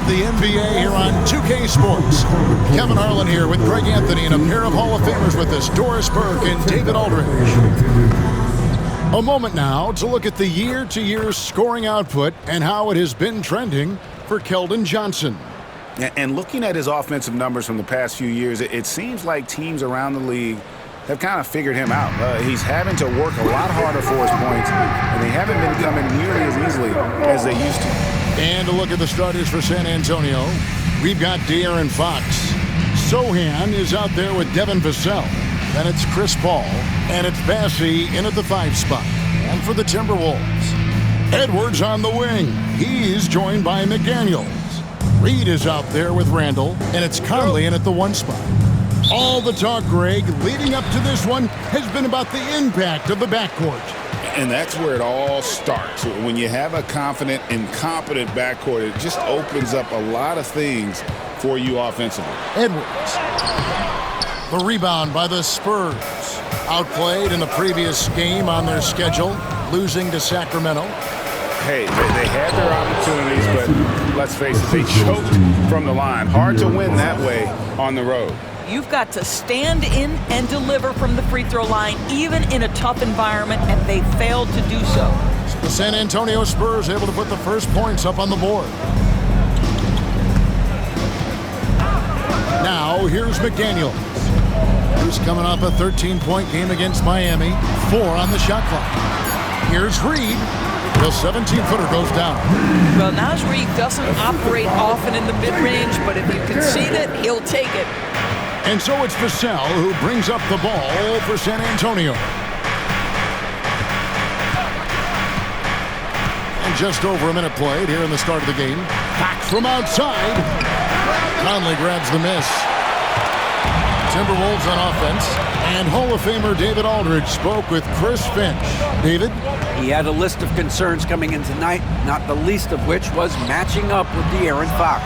with the NBA here on 2K Sports. Kevin Harlan here with Greg Anthony and a pair of Hall of Famers with us, Doris Burke and David Aldridge. A moment now to look at the year-to-year scoring output and how it has been trending for Keldon Johnson. And looking at his offensive numbers from the past few years, it seems like teams around the league have kind of figured him out. He's having to work a lot harder for his points, and they haven't been coming nearly as easily as they used to. And a look at the starters for San Antonio. We've got De'Aaron Fox. Sohan is out there with Devin Vassell. Then it's Chris Paul, and it's Bassey in at the 5 spot. And for the Timberwolves, Edwards on the wing. He's joined by McDaniels. Reed is out there with Randall, and it's Conley in at the 1 spot. All the talk, Greg, leading up to this one has been about the impact of the backcourt. And that's where it all starts. When you have a confident and competent backcourt, it just opens up a lot of things for you offensively. Edwards. The rebound by the Spurs. Outplayed in the previous game on their schedule, losing to Sacramento. Hey, they had their opportunities, but let's face it, they choked from the line. Hard to win that way on the road. You've got to stand in and deliver from the free throw line, even in a tough environment, and they failed to do so. The San Antonio Spurs able to put the first points up on the board. Now, here's McDaniels. He's coming off a 13-point game against Miami. 4 on the shot clock. Here's Reed. The 17-footer goes down. Well, Naz Reid doesn't operate often in the mid-range, but if you concede it, he'll take it. And so it's Vassell who brings up the ball for San Antonio. And just over a minute played here in the start of the game. Back from outside. Conley grabs the miss. Timberwolves on offense. And Hall of Famer David Aldridge spoke with Chris Finch. David? He had a list of concerns coming in tonight, not the least of which was matching up with De'Aaron Fox.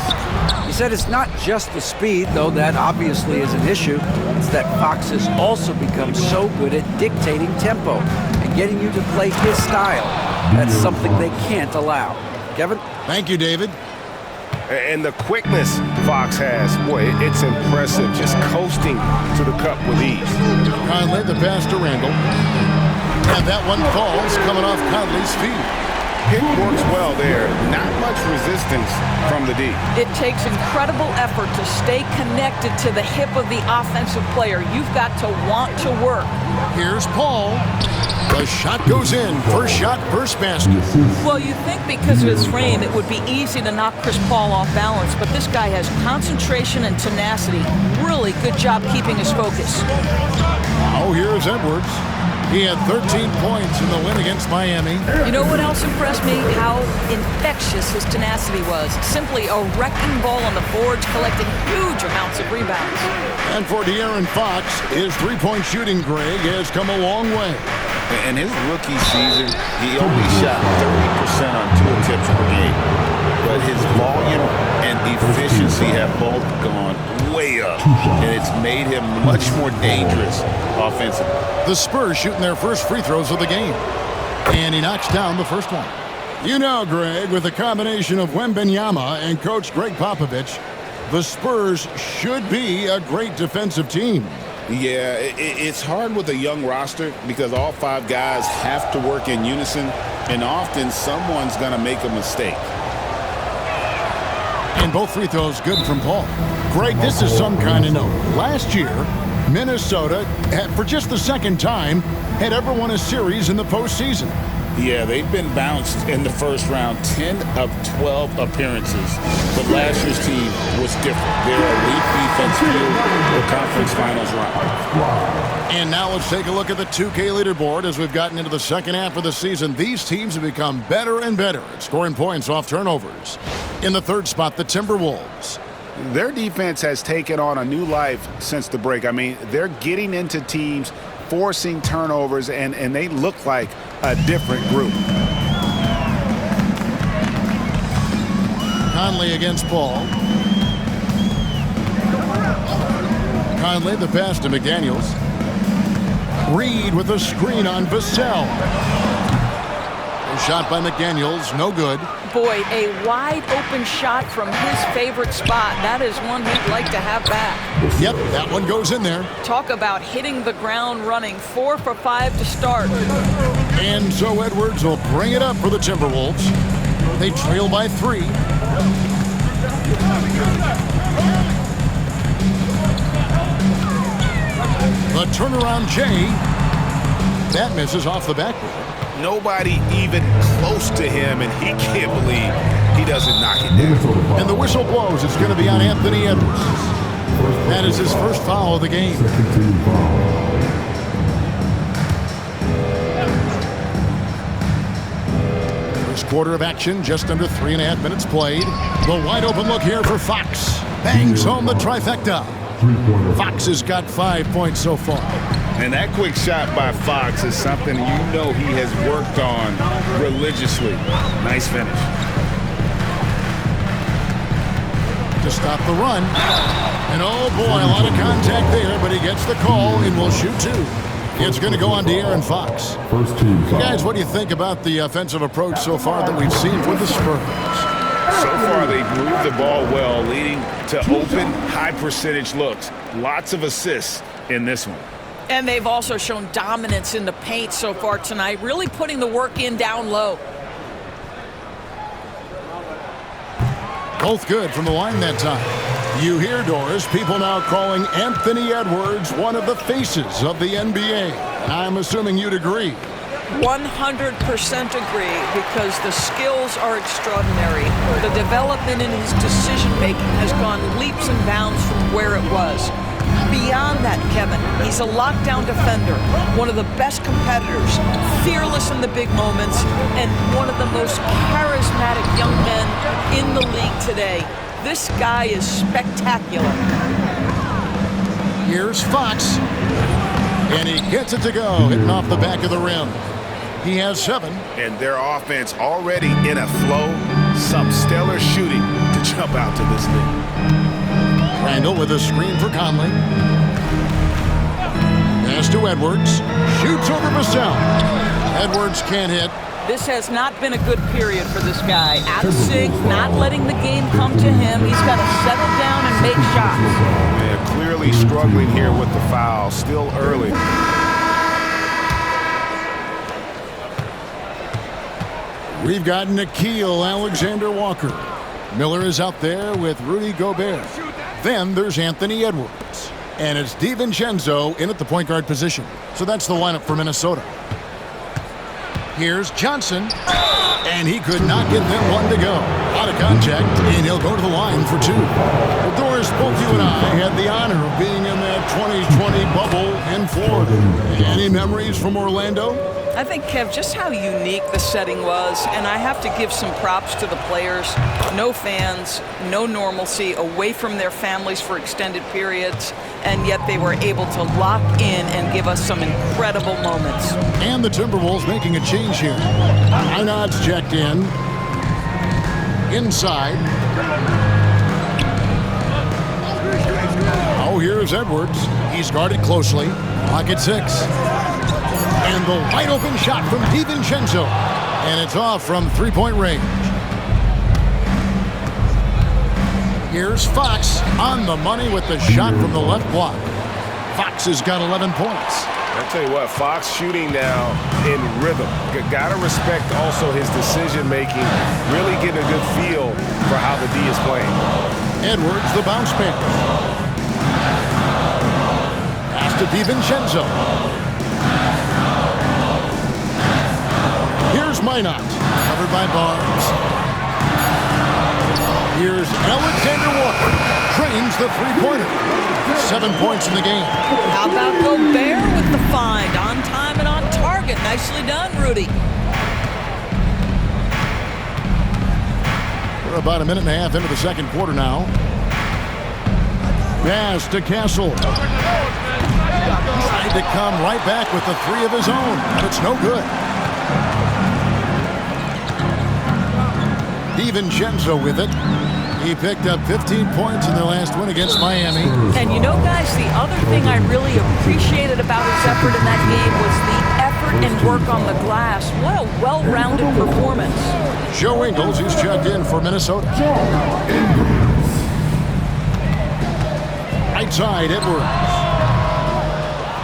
He said it's not just the speed, though that obviously is an issue. It's that Fox has also become so good at dictating tempo and getting you to play his style. That's something they can't allow. Kevin? Thank you, David. And the quickness Fox has, boy, it's impressive. Just coasting to the cup with ease. Conley, the pass to Randall. And that one falls coming off Conley's feet. It works well there. Not much resistance from the D. It takes incredible effort to stay connected to the hip of the offensive player. You've got to want to work. Here's Paul. The shot goes in. First shot, first basket. Well, you think because of his frame, it would be easy to knock Chris Paul off balance, but this guy has concentration and tenacity. Really good job keeping his focus. Oh, here's Edwards. He had 13 points in the win against Miami. You know what else impressed me? How infectious his tenacity was. Simply a wrecking ball on the boards, collecting huge amounts of rebounds. And for De'Aaron Fox, his three-point shooting, Greg, has come a long way. In his rookie season, he only shot 30% on 2 attempts per game. But his volume and efficiency have both gone way up, and it's made him much more dangerous offensively. The Spurs shooting their first free throws of the game. And he knocks down the first one. You know, Greg, with the combination of Wembanyama and Coach Greg Popovich, the Spurs should be a great defensive team. Yeah, it's hard with a young roster because all 5 guys have to work in unison, and often someone's going to make a mistake. And both free throws good from Paul. Greg, this is some kind of note. Last year, Minnesota, for just the second time, had ever won a series in the postseason. Yeah, they've been bounced in the first round, 10 of 12 appearances. But last year's team was different. They're a elite defense field for conference finals round. And now let's take a look at the 2K leaderboard as we've gotten into the second half of the season. These teams have become better and better at scoring points off turnovers. In the 3rd spot, the Timberwolves. Their defense has taken on a new life since the break. I mean, they're getting into teams, forcing turnovers, and they look like a different group. Conley against Paul. Conley, the pass to McDaniels. Reed with a screen on Vassell. The shot by McDaniels, no good. Boy, a wide open shot from his favorite spot. That is one he'd like to have back. Yep, that one goes in there. Talk about hitting the ground running. 4 for 5 to start. And so Edwards will bring it up for the Timberwolves. They trail by 3. The turnaround Jay. That misses off the backboard. Nobody even close to him, and he can't believe he doesn't knock it down. And the whistle blows. It's going to be on Anthony Edwards. That is his first foul of the game. First quarter of action, just under 3.5 minutes played. The wide open look here for Fox. Bangs home the trifecta. Fox has got 5 points so far. And that quick shot by Fox is something you know he has worked on religiously. Nice finish. To stop the run. And oh boy, a lot of contact there, but he gets the call and will shoot 2. It's going to go on to Aaron Fox. First team foul. Guys, what do you think about the offensive approach so far that we've seen from the Spurs? So far, they've moved the ball well, leading to open, high-percentage looks. Lots of assists in this one. And they've also shown dominance in the paint so far tonight, really putting the work in down low. Both good from the line that time. You hear, Doris, people now calling Anthony Edwards one of the faces of the NBA. I'm assuming you'd agree. 100% agree, because the skills are extraordinary. The development in his decision-making has gone leaps and bounds from where it was. Beyond that, Kevin, he's a lockdown defender, one of the best competitors, fearless in the big moments, and one of the most charismatic young men in the league today. This guy is spectacular. Here's Fox. And he gets it to go, hitting off the back of the rim. He has 7. And their offense already in a flow. Some stellar shooting to jump out to this league. Randall with a screen for Conley. Pass to Edwards. Shoots over Vassell. Edwards can't hit. This has not been a good period for this guy. Out of sync, not letting the game come to him. He's got to settle down and make shots. Yeah, clearly struggling here with the foul. Still early. We've got Nickeil Alexander-Walker. Miller is out there with Rudy Gobert. Then there's Anthony Edwards. And it's DiVincenzo in at the point guard position. So that's the lineup for Minnesota. Here's Johnson. And he could not get that one to go. Out of contact, and he'll go to the line for 2. Well, Doris, both you and I had the honor of being in that 2020 bubble in Florida. Any memories from Orlando? I think, Kev, just how unique the setting was, and I have to give some props to the players. No fans, no normalcy, away from their families for extended periods, and yet they were able to lock in and give us some incredible moments. And the Timberwolves making a change here. Inod's checked in. Inside. Oh, here's Edwards. He's guarded closely. Clock at 6. And the wide open shot from DiVincenzo. And it's off from three-point range. Here's Fox on the money with the shot from the left block. Fox has got 11 points. I'll tell you what, Fox shooting now in rhythm. Got to respect also his decision-making, really getting a good feel for how the D is playing. Edwards, the bounce pass. Pass to DiVincenzo. Here's Minot, covered by Barnes. Here's Alexander-Walker, trains the three-pointer. 7 points in the game. How about Gobert with the find? On time and on target. Nicely done, Rudy. We're about a minute and a half into the second quarter now. Pass to Castle. Tried to come right back with the 3 of his own, but it's no good. DiVincenzo with it. He picked up 15 points in their last win against Miami. And you know, guys, the other thing I really appreciated about his effort in that game was the effort effort and work on the glass. What a well-rounded performance. Joe Ingles, he's checked in for Minnesota. Right side, Edwards.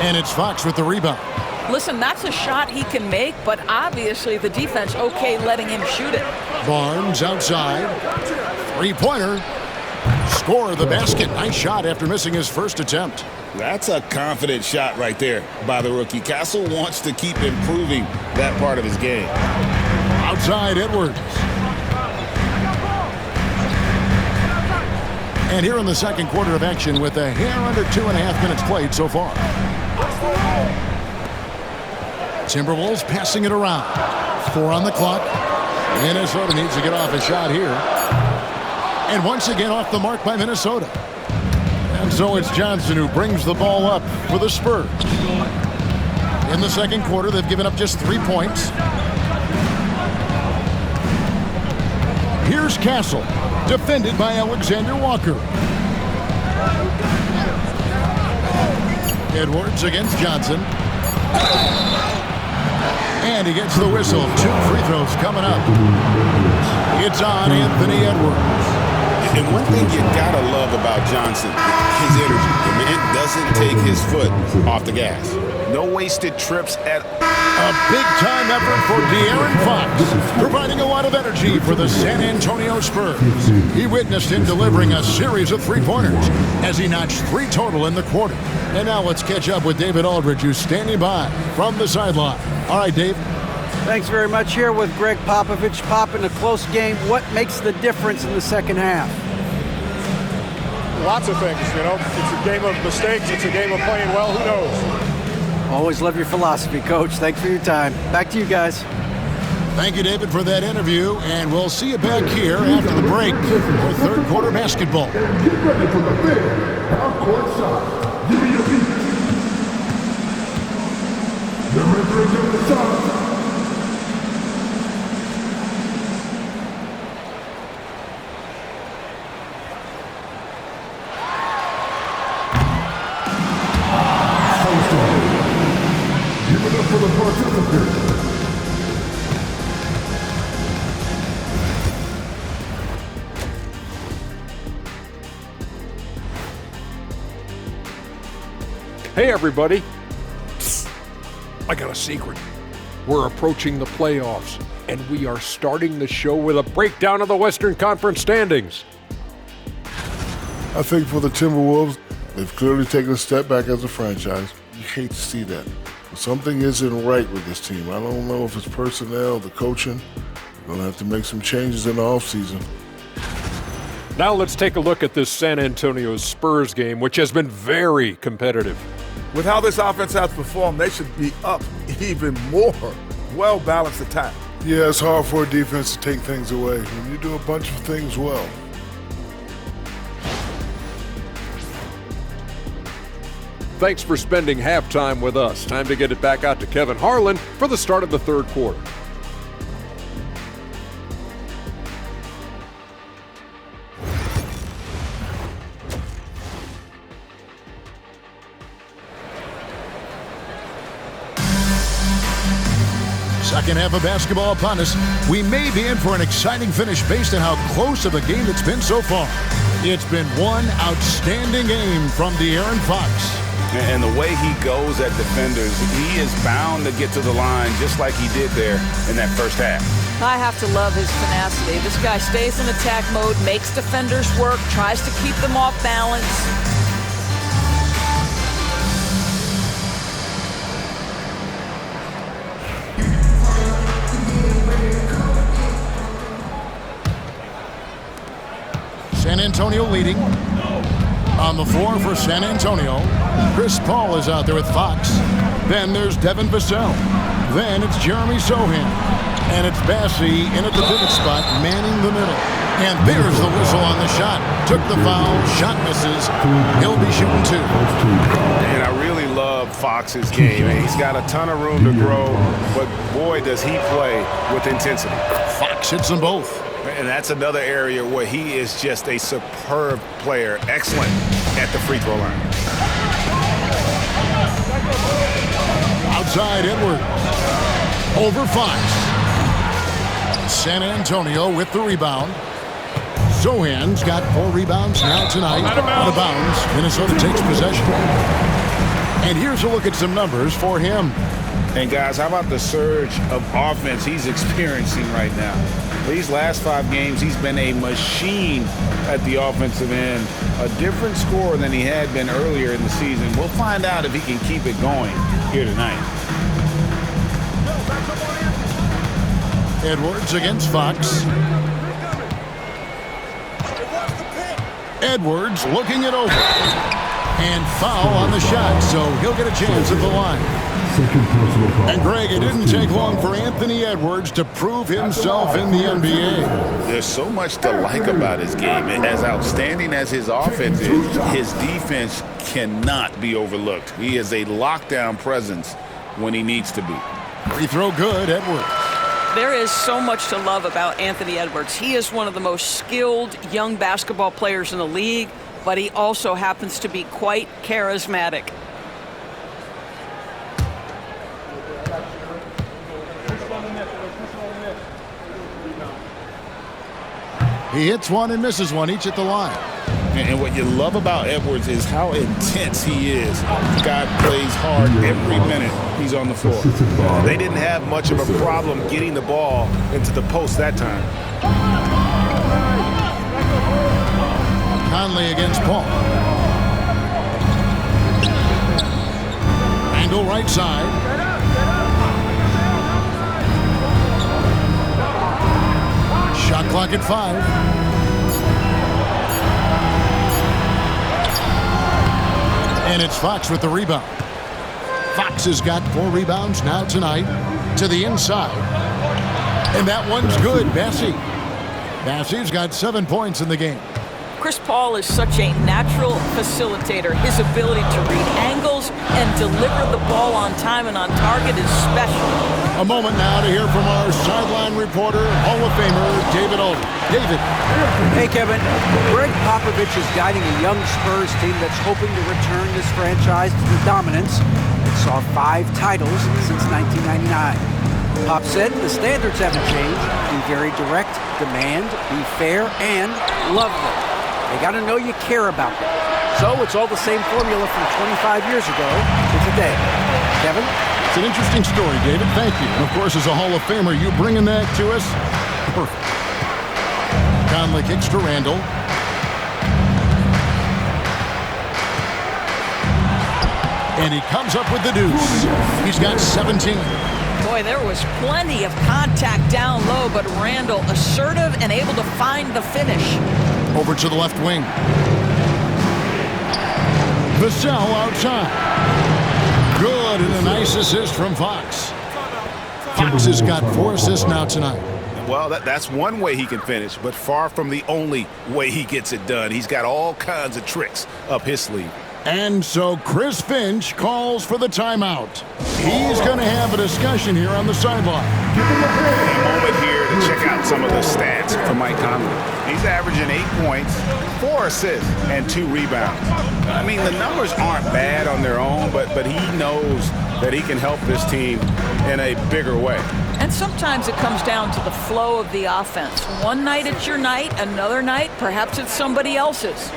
And it's Fox with the rebound. Listen, that's a shot he can make, but obviously the defense okay letting him shoot it. Barnes outside. Three-pointer. Score the basket. Nice shot after missing his first attempt. That's a confident shot right there by the rookie. Castle wants to keep improving that part of his game. Outside, Edwards. And here in the second quarter of action with a hair under 2.5 minutes played so far. Timberwolves passing it around. 4 on the clock. Minnesota needs to get off a shot here. And once again off the mark by Minnesota. And so it's Johnson who brings the ball up for the Spurs. In the second quarter, they've given up just 3 points. Here's Castle, defended by Alexander Walker. Edwards against Johnson. And he gets the whistle. 2 free throws coming up. It's on Anthony Edwards. And one thing you gotta love about Johnson, his energy. The man doesn't take his foot off the gas. No wasted trips at a big-time effort for De'Aaron Fox, providing a lot of energy for the San Antonio Spurs. He witnessed him delivering a series of three-pointers as he notched 3 total in the quarter. And now let's catch up with David Aldridge, who's standing by from the sideline. All right, Dave. Thanks very much. Here with Greg Popovich. Pop, in a close game, what makes the difference in the second half? Lots of things, you know. It's a game of mistakes. It's a game of playing well. Who knows? Always love your philosophy, Coach. Thanks for your time. Back to you guys. Thank you, David, for that interview, and we'll see you back here after the break for third quarter basketball. Get ready for the big half-court shot. Give me your feet. Number 3 doing the shot. For the participants. Hey everybody. I got a secret. We're approaching the playoffs, and we are starting the show with a breakdown of the Western Conference standings. I think for the Timberwolves, they've clearly taken a step back as a franchise. You hate to see that. Something isn't right with this team. I don't know if it's personnel, the coaching. We're going to have to make some changes in the offseason. Now let's take a look at this San Antonio Spurs game, which has been very competitive. With how this offense has performed, they should be up even more. Well-balanced attack. Yeah, it's hard for a defense to take things away when you do a bunch of things well. Thanks for spending halftime with us. Time to get it back out to Kevin Harlan for the start of the third quarter. Second half of basketball upon us. We may be in for an exciting finish based on how close of a game it's been so far. It's been one outstanding game from De'Aaron Fox. And the way he goes at defenders, he is bound to get to the line just like he did there in that first half. I have to love his tenacity. This guy stays in attack mode, makes defenders work, tries to keep them off balance. San Antonio leading. On the floor for San Antonio, Chris Paul is out there with Fox. Then there's Devin Vassell. Then it's Jeremy Sohan. And it's Bassey in at the pivot spot, manning the middle. And there's the whistle on the shot. Took the foul, shot misses. He'll be shooting 2. And I really love Fox's game. He's got a ton of room to grow, but boy, does he play with intensity. Fox hits them both. And that's another area where he is just a superb player, excellent at the free throw line. Outside Edwards. Over Fox. San Antonio with the rebound. Sohan's got 4 rebounds now tonight. Out of bounds. Minnesota takes possession. And here's a look at some numbers for him. And guys, how about the surge of offense he's experiencing right now? These last 5 games, he's been a machine at the offensive end. A different scorer than he had been earlier in the season. We'll find out if he can keep it going here tonight. Edwards against Fox. Edwards looking it over. And foul on the shot, so he'll get a chance at the line. And Greg, it didn't take long for Anthony Edwards to prove himself in the NBA. There's so much to like about his game. As outstanding as his offense is, his defense cannot be overlooked. He is a lockdown presence when he needs to be. Free throw good, Edwards. There is so much to love about Anthony Edwards. He is one of the most skilled young basketball players in the league, but he also happens to be quite charismatic. He hits one and misses one, each at the line. And what you love about Edwards is how intense he is. The guy plays hard every minute he's on the floor. They didn't have much of a problem getting the ball into the post that time. Conley against Paul. Angle right side. Shot clock at 5. And it's Fox with the rebound. Fox has got 4 rebounds now tonight to the inside. And that one's good, Bassey. Bassey's got 7 points in the game. Chris Paul is such a natural facilitator. His ability to read angles and deliver the ball on time and on target is special. A moment now to hear from our sideline reporter, Hall of Famer David Aldridge. David. Hey, Kevin. Greg Popovich is guiding a young Spurs team that's hoping to return this franchise to the dominance that saw 5 titles since 1999. Pop said the standards haven't changed. Be very direct, demand, be fair, and love them. They got to know you care about them. So it's all the same formula from 25 years ago to today. Kevin? It's an interesting story, David. Thank you. And of course, as a Hall of Famer, you bringing that to us? Perfect. Conley kicks to Randall. And he comes up with the deuce. He's got 17. Boy, there was plenty of contact down low, but Randall assertive and able to find the finish. Over to the left wing. Vassell outside. Good, and a nice assist from Fox. Fox has got 4 assists now tonight. Well, that's one way he can finish, but far from the only way he gets it done. He's got all kinds of tricks up his sleeve. And so Chris Finch calls for the timeout. He's going to have a discussion here on the sideline. A moment here to check out some of the stats from Mike Conley. He's averaging 8 points, 4 assists, and 2 rebounds. I mean, the numbers aren't bad on their own, but he knows that he can help this team in a bigger way. And sometimes it comes down to the flow of the offense. One night it's your night, another night perhaps it's somebody else's.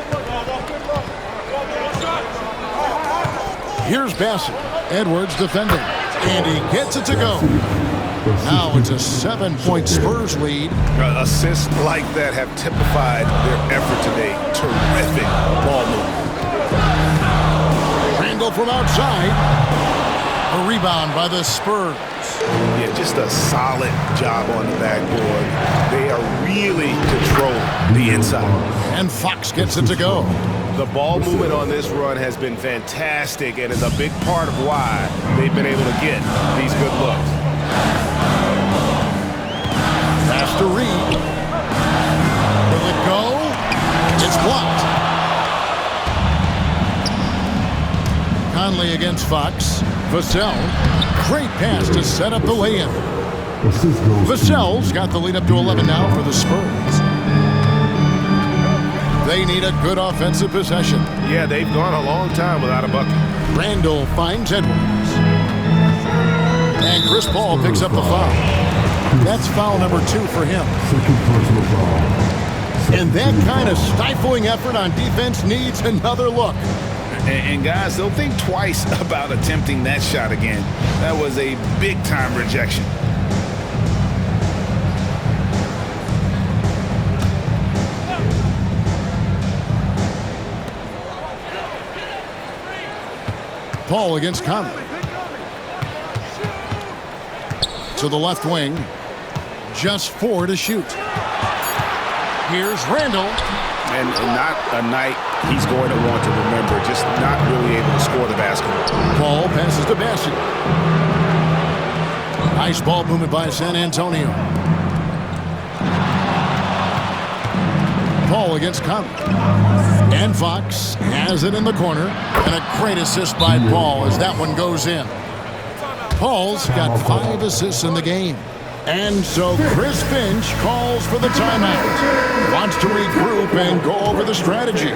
Here's Bassett. Edwards defending. And he gets it to go. Now it's a 7-point Spurs lead. Assists like that have typified their effort today. Terrific ball movement. Randall from outside. A rebound by the Spurs. Yeah, just a solid job on the backboard. They are really controlling the inside. And Fox gets it to go. The ball movement on this run has been fantastic and is a big part of why they've been able to get these good looks. Pass to Reed. Will it go? It's blocked. Conley against Fox. Vassell. Great pass to set up the lay-in. Vassell's got the lead up to 11 now for the Spurs. They need a good offensive possession. Yeah, they've gone a long time without a bucket. Randall finds Edwards. Chris Paul picks up the foul. That's foul number 2 for him. And that kind of stifling effort on defense needs another look. And guys, they'll think twice about attempting that shot again. That was a big-time rejection. Paul against Conley. To the left wing. Just 4 to shoot. Here's Randall. And not a night he's going to want to remember. Just not really able to score the basketball. Paul passes to Bassett. Nice ball movement by San Antonio. Paul against Conley. And Fox has it in the corner. And a great assist by Paul as that one goes in. Paul's got 5 assists in the game. And so Chris Finch calls for the timeout. Wants to regroup and go over the strategy.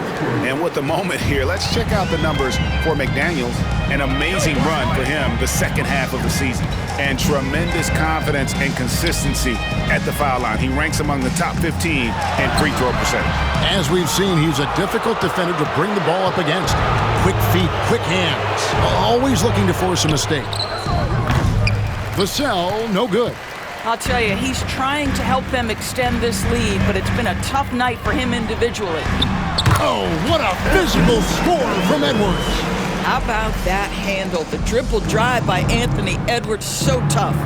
And with the moment here, let's check out the numbers for McDaniels. An amazing run for him the second half of the season. And tremendous confidence and consistency at the foul line. He ranks among the top 15 in free throw percentage. As we've seen, he's a difficult defender to bring the ball up against. Quick feet, quick hands. Always looking to force a mistake. Vassell, no good. I'll tell you, he's trying to help them extend this lead, but it's been a tough night for him individually. Oh, what a physical score from Edwards. How about that handle? The dribble drive by Anthony Edwards, so tough.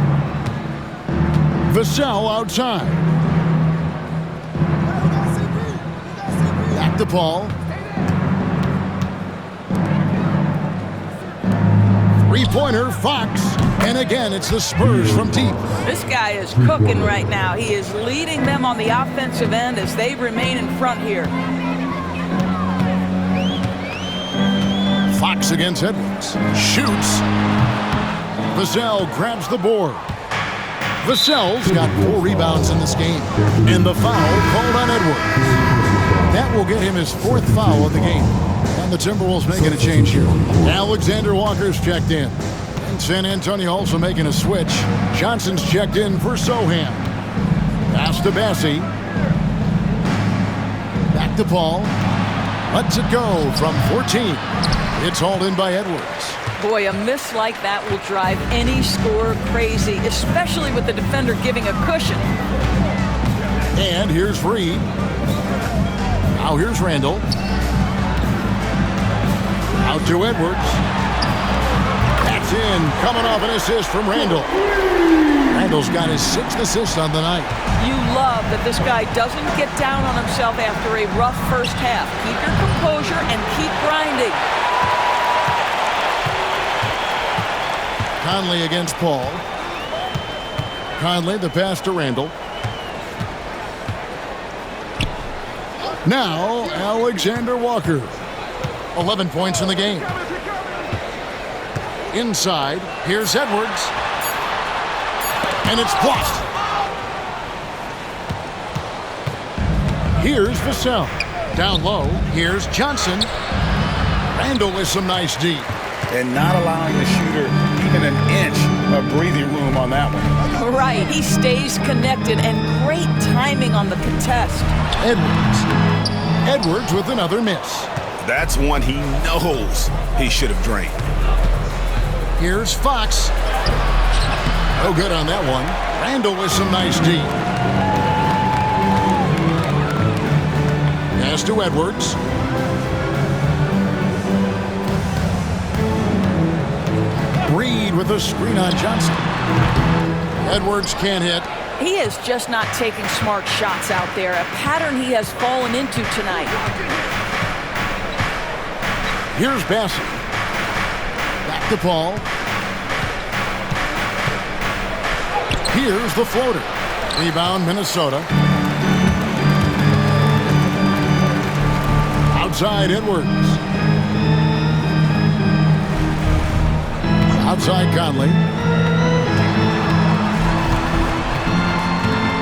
Vassell outside. Back to Paul. 3-pointer, Fox. And again, it's the Spurs from deep. This guy is cooking right now. He is leading them on the offensive end as they remain in front here. Fox against Edwards. Shoots. Vassell grabs the board. Vassell's got 4 rebounds in this game. And the foul called on Edwards. That will get him his 4th foul of the game. And the Timberwolves making a change here. Alexander Walker's checked in. And San Antonio also making a switch. Johnson's checked in for Sohan. Pass to Bassie. Back to Paul. Lets it go from 14. It's hauled in by Edwards. Boy, a miss like that will drive any scorer crazy, especially with the defender giving a cushion. And here's Reed. Now here's Randall. Out to Edwards. That's in. Coming off an assist from Randall. Randall's got his 6th assist on the night. You love that this guy doesn't get down on himself after a rough first half. Keep your composure and keep grinding. Conley against Paul. Conley, the pass to Randall. Now, Alexander Walker. 11 points in the game. Inside, here's Edwards. And it's blocked. Here's Vassell. Down low, here's Johnson. Randall with some nice D. And not allowing the shooter even an inch of breathing room on that one. Right, he stays connected and great timing on the contest. Edwards with another miss. That's one he knows he should have drained. Here's Fox. No good on that one. Randall with some nice D. Pass to Edwards. Reed with a screen on Johnson. Edwards can't hit. He is just not taking smart shots out there, a pattern he has fallen into tonight. Here's Bassett. Back to Paul. Here's the floater. Rebound, Minnesota. Outside, Edwards. Outside, Conley.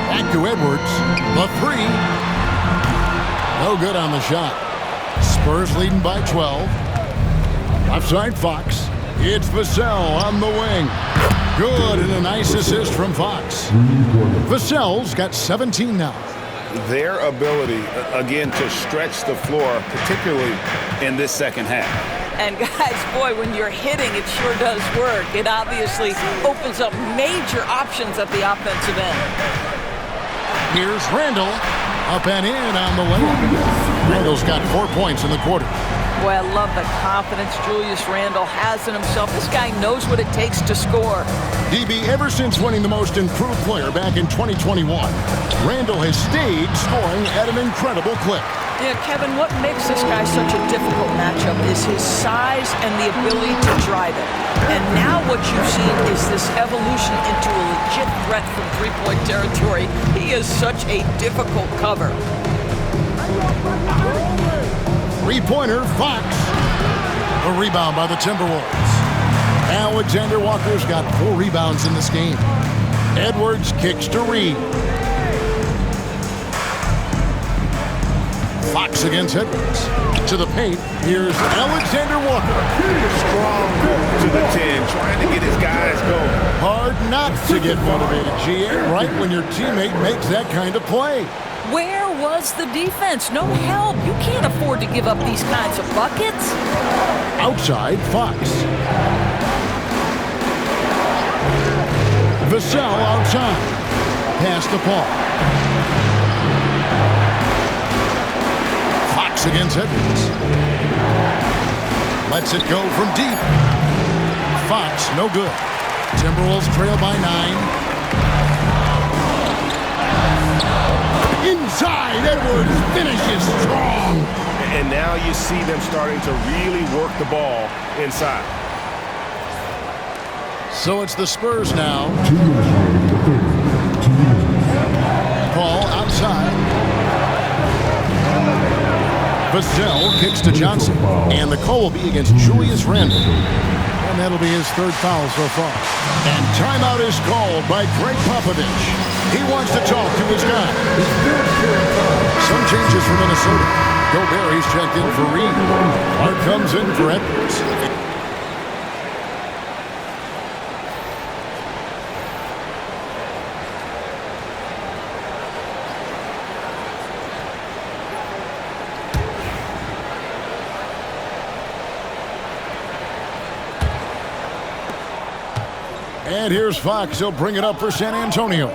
Back to Edwards. The 3. No good on the shot. Spurs leading by 12. Offside, Fox. It's Vassell on the wing. Good, and a nice assist from Fox. Vassell's got 17 now. Their ability, again, to stretch the floor, particularly in this second half. And guys, boy, when you're hitting, it sure does work. It obviously opens up major options at the offensive end. Here's Randall. Up and in on the layup. Randall's got 4 points in the quarter. Boy, I love the confidence Julius Randle has in himself. This guy knows what it takes to score. DB, ever since winning the Most Improved Player back in 2021, Randle has stayed scoring at an incredible clip. Yeah, Kevin, what makes this guy such a difficult matchup is his size and the ability to drive it. And now what you've seen is this evolution into a legit threat from three-point territory. He is such a difficult cover. Three-pointer, Fox. A rebound by the Timberwolves. Alexander Walker's got 4 rebounds in this game. Edwards kicks to Reed. Fox against Edwards. To the paint, here's Alexander Walker. Strong to the 10, trying to get his guys going. Hard not to get motivated, GA, right when your teammate makes that kind of play. Where was the defense? No help. You can't afford to give up these kinds of buckets. Outside, Fox. Vassell outside. Pass to Paul. Fox against Edwards. Lets it go from deep. Fox, no good. Timberwolves trail by 9. Inside, Edwards finishes strong. And now you see them starting to really work the ball inside. So it's the Spurs now. Paul outside. Vassell kicks to Johnson. And the call will be against Julius Randle. And that'll be his 3rd foul so far. And timeout is called by Greg Popovich. He wants to talk to his guy. Some changes for Minnesota. Gobert, he's checked in for Reed. Clark comes in for Edwards. And here's Fox. He'll bring it up for San Antonio.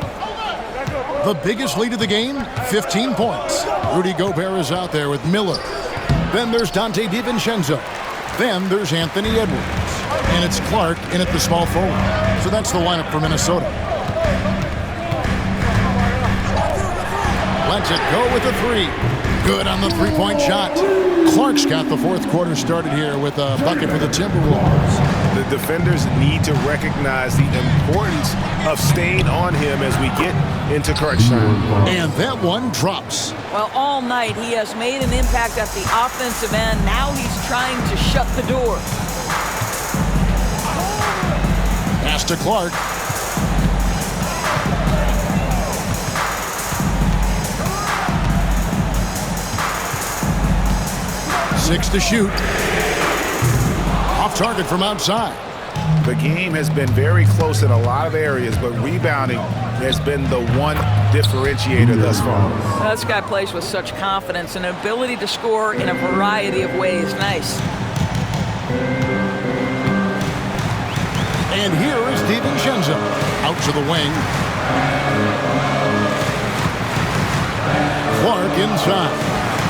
The biggest lead of the game, 15 points. Rudy Gobert is out there with Miller. Then there's Dante DiVincenzo. Then there's Anthony Edwards. And it's Clark in at the small forward. So that's the lineup for Minnesota. Lets it go with the 3. Good on the 3-point shot. Clark's got the 4th quarter started here with a bucket for the Timberwolves. The defenders need to recognize the importance of staying on him as we get into crunch time. And that one drops. Well, all night he has made an impact at the offensive end. Now he's trying to shut the door. Pass to Clark. Six to shoot. Off target from outside. The game has been very close in a lot of areas, but rebounding has been the one differentiator thus far. This guy plays with such confidence and ability to score in a variety of ways. Nice. And here is DiVincenzo. Out to the wing. Clark inside.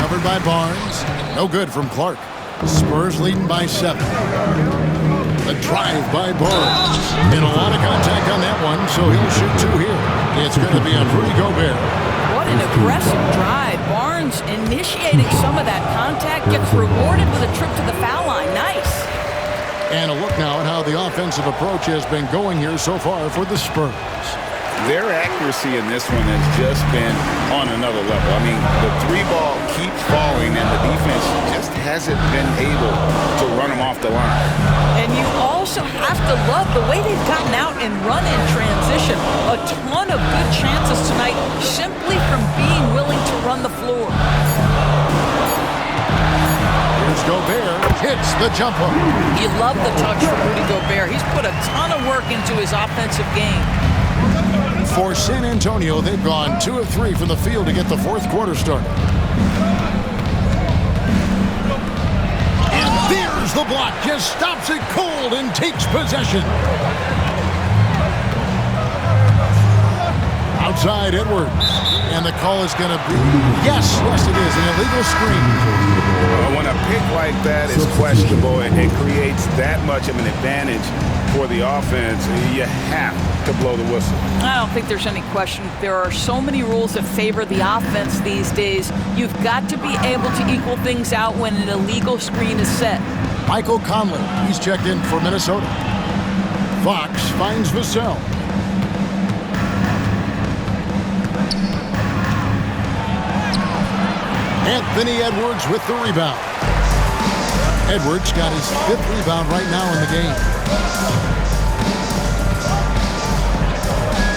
Covered by Barnes. No good from Clark. Spurs leading by 7. A drive by Barnes. And a lot of contact on that one, so he'll shoot 2 here. It's going to be on Rudy Gobert. What an aggressive drive. Barnes initiating some of that contact, gets rewarded with a trip to the foul line. Nice. And a look now at how the offensive approach has been going here so far for the Spurs. Their accuracy in this one has just been on another level. I mean, the 3 ball keeps falling, and the defense just hasn't been able to run them off the line. And you also have to love the way they've gotten out and run in transition. A ton of good chances tonight simply from being willing to run the floor. Here's Gobert. hits the jump hook. You love the touch from Rudy Gobert. He's put a ton of work into his offensive game. For San Antonio, they've gone 2 of 3 from the field to get the fourth quarter started. And there's the block. Just stops it cold and takes possession. Outside Edwards. And the call is going to be, yes, it is, an illegal screen. When a pick like that is questionable and it creates that much of an advantage for the offense, you have to blow the whistle. I don't think there's any question. There are so many rules that favor the offense these days. You've got to be able to equal things out when an illegal screen is set. Michael Conley, he's checked in for Minnesota. Fox finds Vassell. Anthony Edwards with the rebound. Edwards got his 5th rebound right now in the game.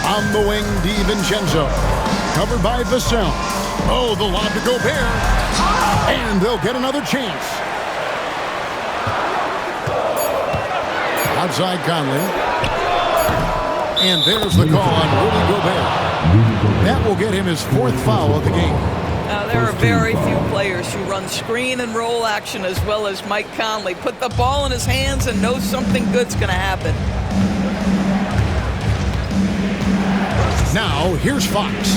On the wing, DiVincenzo. Covered by Vassell. Oh, the lob to Gobert. And they'll get another chance. Outside Conley. And there's the call on Rudy Gobert. That will get him his 4th foul of the game. Now, there are very few players who run screen and roll action as well as Mike Conley. Put the ball in his hands and knows something good's going to happen. Now, here's Fox.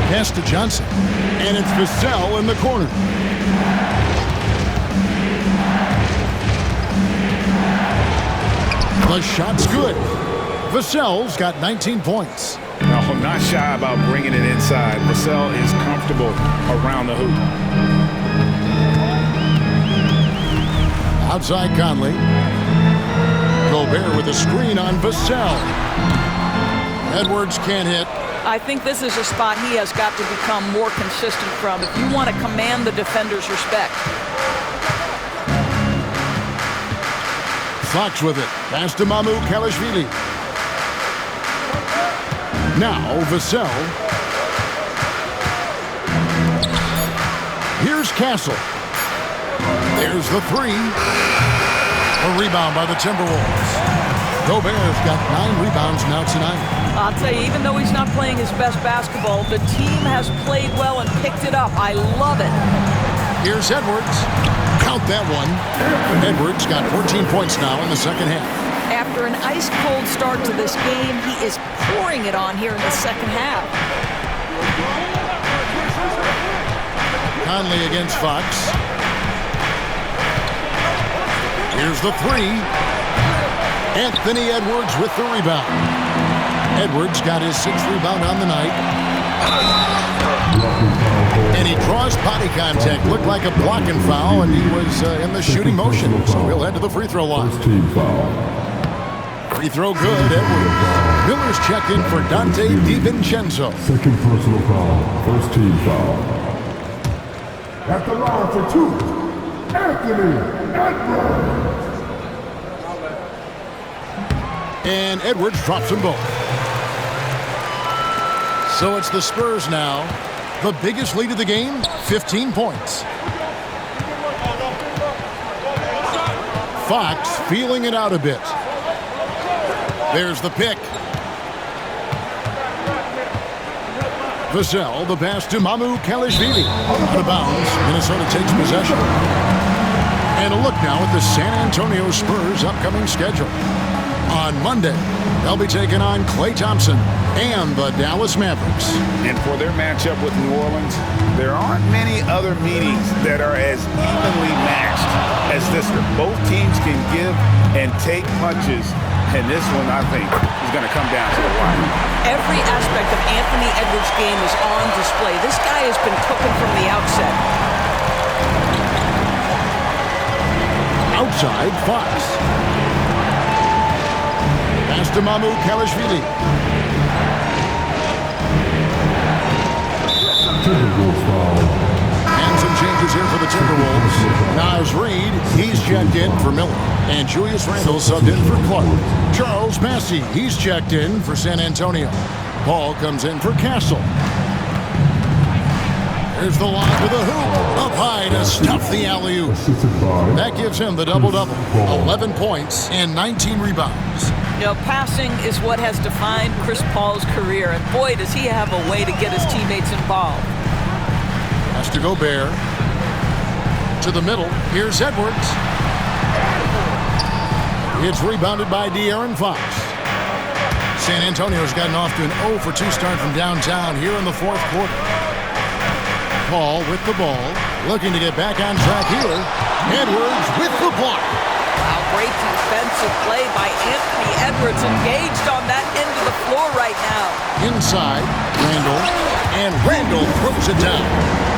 Pass to Johnson. And it's Vassell in the corner. The shot's good. Vassell's got 19 points. No, not shy about bringing it inside. Vassell is comfortable around the hoop. Outside Conley. Gobert with a screen on Vassell. Edwards can't hit. I think this is a spot he has got to become more consistent from if you want to command the defender's respect. Fox with it. Pass to Mamu Kalashvili. Now Vassell. Here's Castle. There's the 3. A rebound by the Timberwolves. Gobert's got 9 rebounds now tonight. I'll tell you, even though he's not playing his best basketball, the team has played well and picked it up. I love it. Here's Edwards. Count that one. Edwards got 14 points now in the second half. After an ice-cold start to this game, he is pouring it on here in the second half. Conley against Fox. Here's the 3. Anthony Edwards with the rebound. Edwards got his 6th rebound on the night. And he draws body contact. Looked like a blocking foul, and he was in the shooting motion. So he'll head to the free throw line. Free throw good, Edwards. Miller's checked in for Dante DiVincenzo. Second personal foul, first team foul. At the line for 2, Anthony Edwards. And Edwards drops them both. So it's the Spurs now. The biggest lead of the game, 15 points. Fox feeling it out a bit. There's the pick. Vassell, the pass to Mamu Kalashvili. Out of bounds, Minnesota takes possession. And a look now at the San Antonio Spurs' upcoming schedule. On Monday, they'll be taking on Klay Thompson and the Dallas Mavericks. And for their matchup with New Orleans, there aren't many other meetings that are as evenly matched as this one. Both teams can give and take punches, and this one, I think, is going to come down to the wire. Every aspect of Anthony Edwards' game is on display. This guy has been cooking from the outset. Outside, Fox. Pass to Mamu Kalashvili. And some changes here for the Timberwolves. Naz Reid, he's checked in for Miller. And Julius Randle subbed in for Clark. Charles Massey, he's checked in for San Antonio. Paul comes in for Castle. There's the line to the hoop. Up high to stuff the alley-oop. That gives him the double-double. 11 points and 19 rebounds. You know, passing is what has defined Chris Paul's career, and boy, does he have a way to get his teammates involved. Has to go Bear. To the middle. Here's Edwards. It's rebounded by De'Aaron Fox. San Antonio's gotten off to an 0 for 2 start from downtown here in the fourth quarter. Paul with the ball, looking to get back on track here. Edwards with the block. Wow, great defensive play by Anthony Edwards, engaged on that end of the floor right now. Inside, Randall, and Randall throws it down.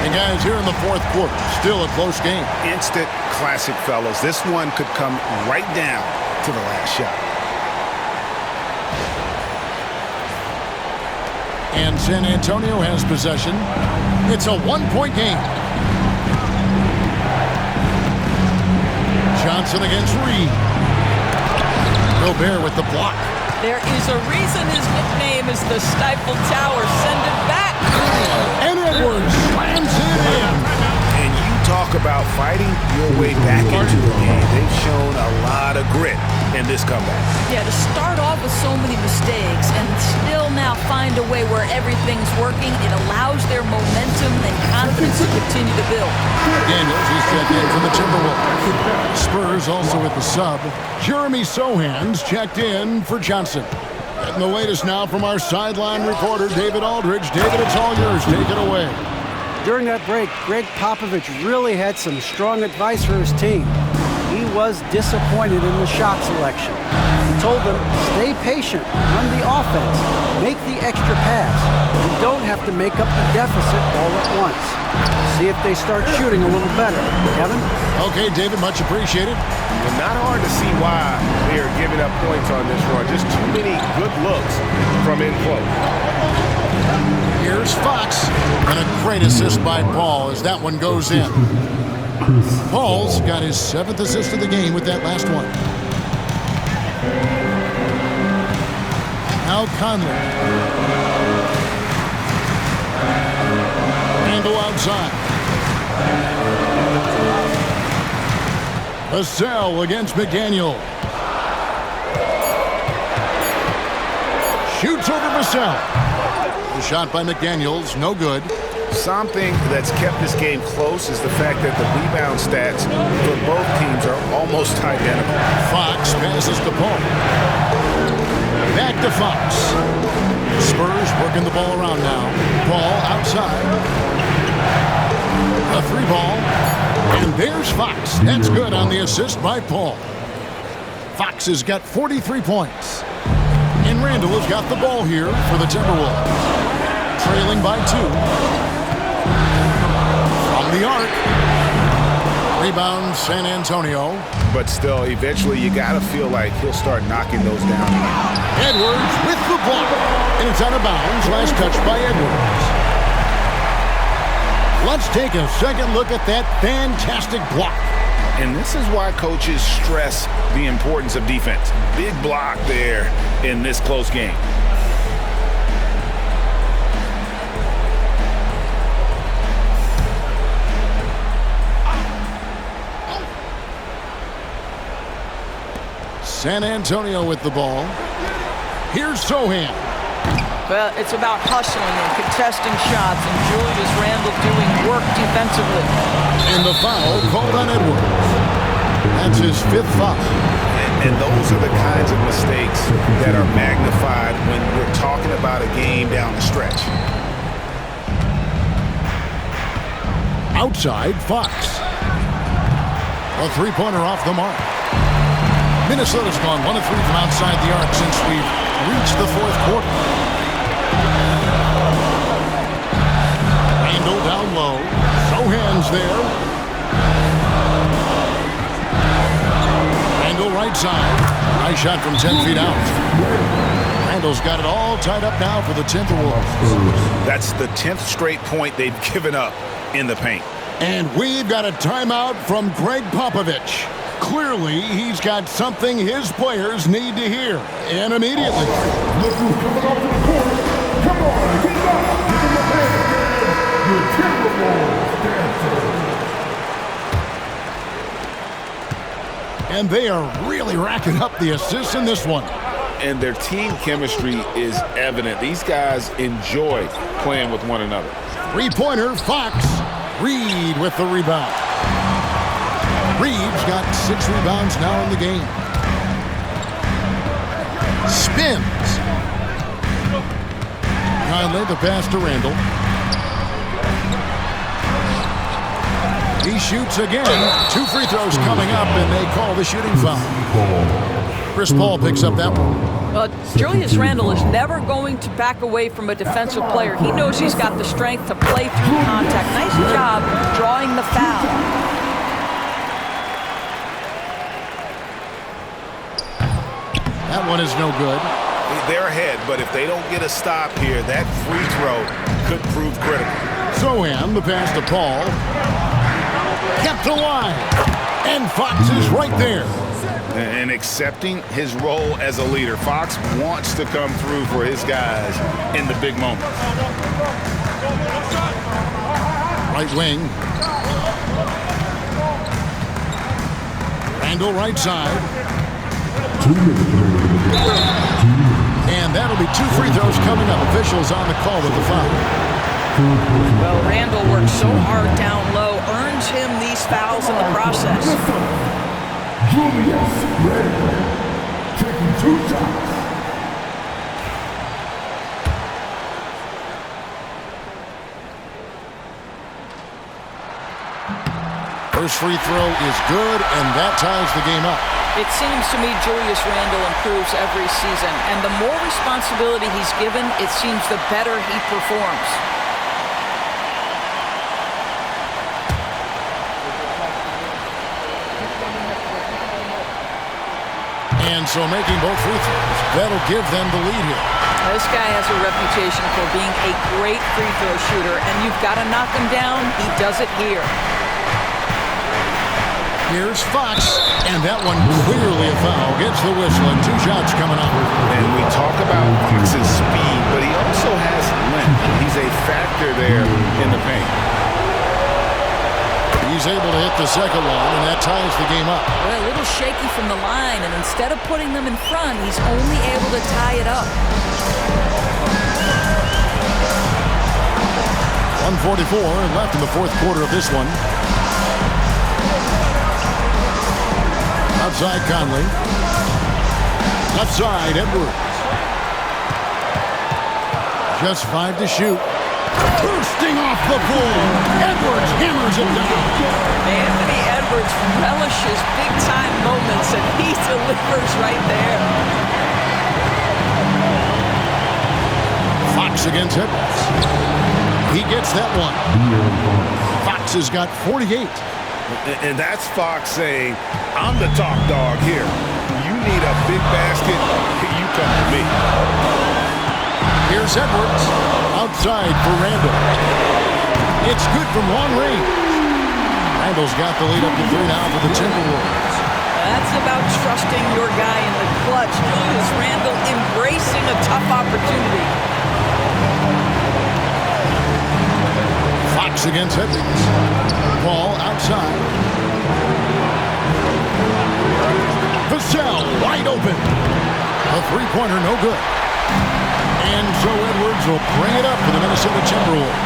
And guys, here in the fourth quarter, still a close game. Instant classic, fellas. This one could come right down to the last shot. And San Antonio has possession. It's a one-point game. Johnson against Reed. Gobert with the block. There is a reason his nickname is the Stifle Tower. Send it back. And Edwards slams it in. And you talk about fighting your way back into the game. They've shown a lot of grit in this comeback. Yeah, to start off with so many mistakes and still now find a way where everything's working, it allows their momentum and confidence to continue to build. Daniels, he's checked in for the Timberwolves. Spurs also with the sub. Jeremy Sohan's checked in for Johnson. And the latest now from our sideline reporter, David Aldridge. David, it's all yours. Take it away. During that break, Greg Popovich really had some strong advice for his team. He was disappointed in the shot selection. He told them, stay patient, run the offense, make the extra pass. You don't have to make up the deficit all at once. See if they start shooting a little better. Kevin? Okay, David, much appreciated. But not hard to see why they are giving up points on this run. Just too many good looks from in close. Here's Fox. And a great assist by Paul as that one goes in. Paul's got his 7th assist of the game with that last one. Now Conley. Handle outside. Vassell against McDaniel. Shoots over Vassell. The shot by McDaniels, no good. Something that's kept this game close is the fact that the rebound stats for both teams are almost identical. Fox passes to Paul. Back to Fox. Spurs working the ball around now. Paul outside. A 3-ball. And there's Fox. That's good on the assist by Paul. Fox has got 43 points. And Randall has got the ball here for the Timberwolves. Trailing by 2. From the arc. Rebound San Antonio. But still, eventually you got to feel like he'll start knocking those down. Edwards with the block. And it's out of bounds. Last touch by Edwards. Let's take a second look at that fantastic block. And this is why coaches stress the importance of defense. Big block there in this close game. San Antonio with the ball. Here's Sohan. Well, it's about hustling and contesting shots, and Julius Randle doing work defensively. And the foul called on Edwards. That's his 5th foul. And those are the kinds of mistakes that are magnified when we're talking about a game down the stretch. Outside, Fox. A 3-pointer off the mark. Minnesota's gone 1 of 3 from outside the arc since we've reached the fourth quarter. Randall down low. Sohan's there. Randall right side. Nice shot from 10 feet out. Randall's got it all tied up now for the Timberwolves. That's the 10th straight point they've given up in the paint. And we've got a timeout from Greg Popovich. Clearly, he's got something his players need to hear, and immediately. Look who's coming off the court. Come on, get it up. Give him a hand. Your Timberwolves dancer. And they are really racking up the assists in this one. And their team chemistry is evident. These guys enjoy playing with one another. Three-pointer, Fox. Reed with the rebound. Reed's got 6 rebounds now in the game. Spins. Conley, the pass to Randall. He shoots again. 2 free throws coming up, and they call the shooting foul. Chris Paul picks up that one. Well, Julius Randle is never going to back away from a defensive player. He knows he's got the strength to play through contact. Nice job drawing the foul. That one is no good. They're ahead, but if they don't get a stop here, that free throw could prove critical. Sohan, the pass to Paul. Kept alive. And Fox is right there. And accepting his role as a leader. Fox wants to come through for his guys in the big moments. Right wing. Randall right side. And that'll be 2 free throws coming up. Officials on the call with the foul. Well, Randall works so hard down low, earns him these fouls in the process. Julius Randle taking 2 shots. First free throw is good, and that ties the game up. It seems to me Julius Randle improves every season, and the more responsibility he's given, it seems the better he performs. And so making both free throws, that'll give them the lead here. This guy has a reputation for being a great free throw shooter, and you've got to knock him down. He does it here. Here's Fox, and that one clearly a foul. Gets the whistle, and 2 shots coming up. And we talk about Fox's speed, but he also has length. He's a factor there in the paint. He's able to hit the second one, and that ties the game up. Well, a little shaky from the line, and instead of putting them in front, he's only able to tie it up. 1:44 left in the 4th quarter of this one. Outside Conley. Left side, Edwards. Just 5 to shoot. Bursting off the floor. Edwards hammers it down. Anthony Edwards relishes big-time moments, and he delivers right there. Fox against Edwards. He gets that one. Fox has got 48. And that's Fox saying, I'm the top dog here. You need a big basket, you come to me. Here's Edwards. Outside for Randall. It's good from long range. Randall's got the lead up to 3 now for the Timberwolves. That's about trusting your guy in the clutch. Julius Randle embracing a tough opportunity. Fox against Edwards. Paul outside. Vassell wide open. A 3-pointer, no good. And so Edwards will bring it up for the Minnesota Timberwolves.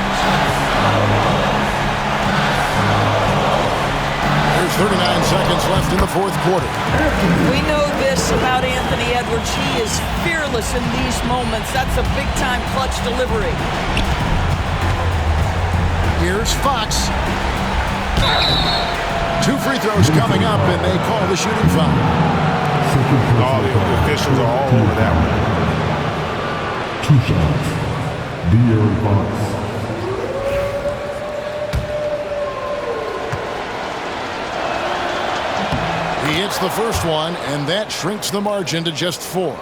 There's 39 seconds left in the 4th quarter. We know this about Anthony Edwards. He is fearless in these moments. That's a big-time clutch delivery. Here's Fox. 2 free throws coming up, and they call the shooting foul. Oh, the officials are all over that one. 2 shots. De'Aaron Fox. He hits the first one, and that shrinks the margin to just 4.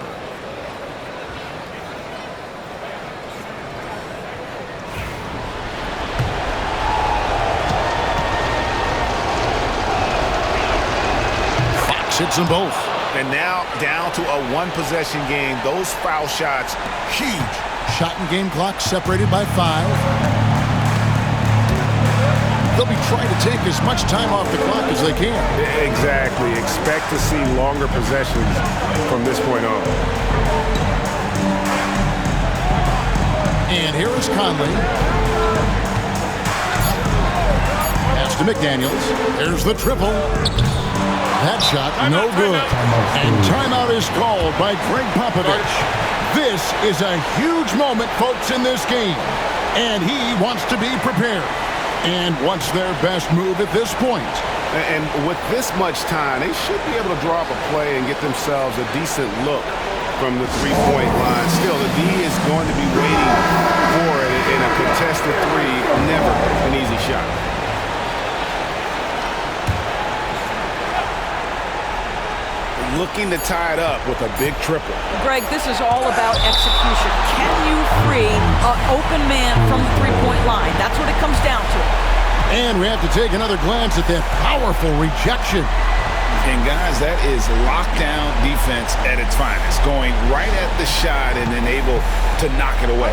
Fox hits them both. And now down to a 1-possession game. Those foul shots, huge. Shot and game clock separated by 5. The they'll be trying to take as much time off the clock as they can. Exactly. Expect to see longer possessions from this point on. And here is Conley. Pass to McDaniels. There's the triple. That shot, no good. And timeout is called by Greg Popovich. This is a huge moment, folks, in this game. And he wants to be prepared. And wants their best move at this point. And with this much time, they should be able to draw up a play and get themselves a decent look from the three-point line. Still, the D is going to be waiting for it in a contested three. Never an easy shot. Looking to tie it up with a big triple. Greg, this is all about execution. Can you free an open man from the three-point line? That's what it comes down to. And we have to take another glance at that powerful rejection. And guys, that is lockdown defense at its finest. Going right at the shot and then able to knock it away.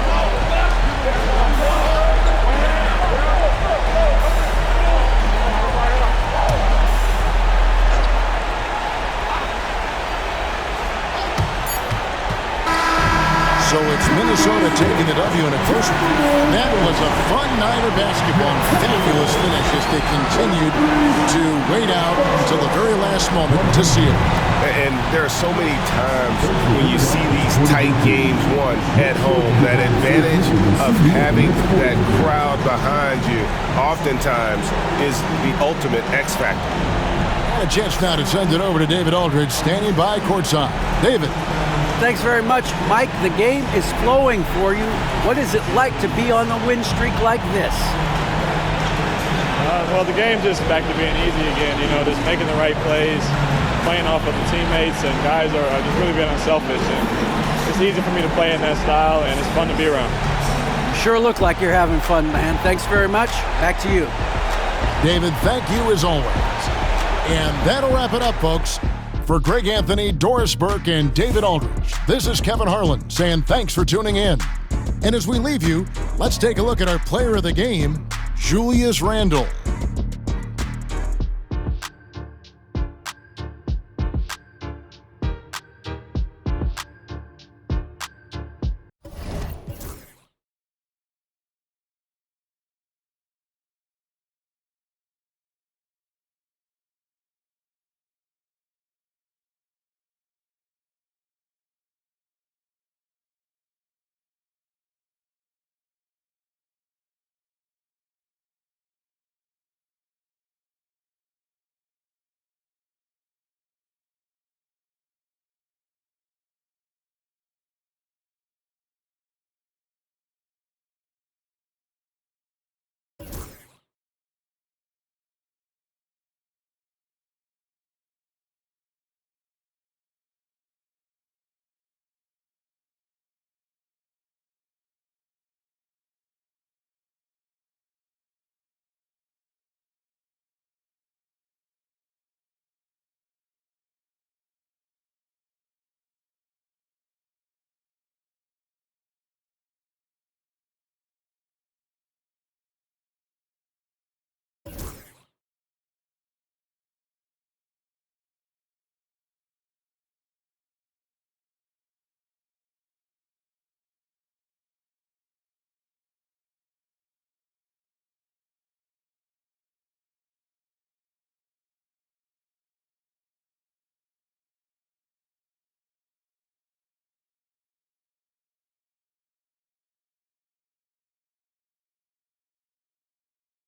So it's Minnesota taking the W in a close one. That was a fun night of basketball. Fabulous finish as they continued to wait out until the very last moment to see it. And there are so many times when you see these tight games won at home, that advantage of having that crowd behind you oftentimes is the ultimate X factor. And a chance now to send it over to David Aldridge, standing by courtside. David. Thanks very much, Mike. The game is flowing for you. What is it like to be on a win streak like this? Well, the game's just back to being easy again. You know, just making the right plays, playing off of the teammates, and guys are just really being unselfish. And it's easy for me to play in that style, and it's fun to be around. Sure look like you're having fun, man. Thanks very much. Back to you. David, thank you as always. And that'll wrap it up, folks. For Greg Anthony, Doris Burke, and David Aldridge, this is Kevin Harlan saying thanks for tuning in. And as we leave you, let's take a look at our player of the game, Julius Randle.